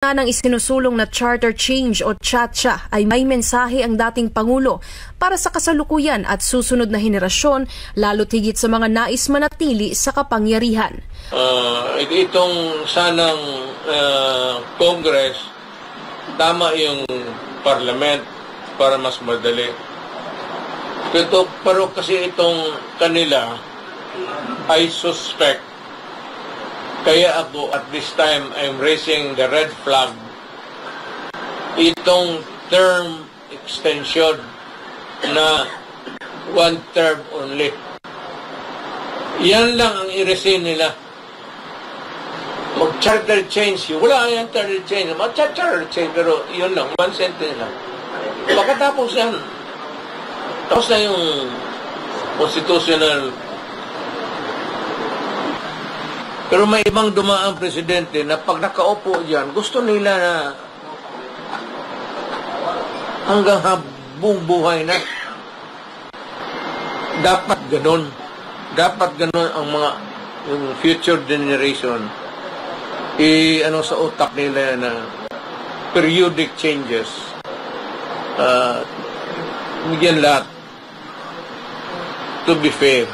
Ng isinusulong na charter change o CHATCHA ay may mensahe ang dating Pangulo para sa kasalukuyan at susunod na henerasyon, lalo't higit sa mga nais manatili sa kapangyarihan. Itong sanang Congress, tama yung Parliament para mas madali. Pero kasi itong kanila, I suspect, kaya ako at this time I'm raising the red flag. Itong term extension na one term only. Yan lang ang i-resign nila. Mag-charter change. Wala yan charter change. Mag-charter change pero yun lang. One sentence lang. Pagkatapos yan, tapos na yung constitutional. Pero may ibang dumaang presidente na pag nakaupo diyan, gusto nila na hanggang habang buhay na. Dapat ganun. Dapat ganun ang mga yung future generation. Ano sa utak nila na periodic changes. Bigyan lahat. To be fair.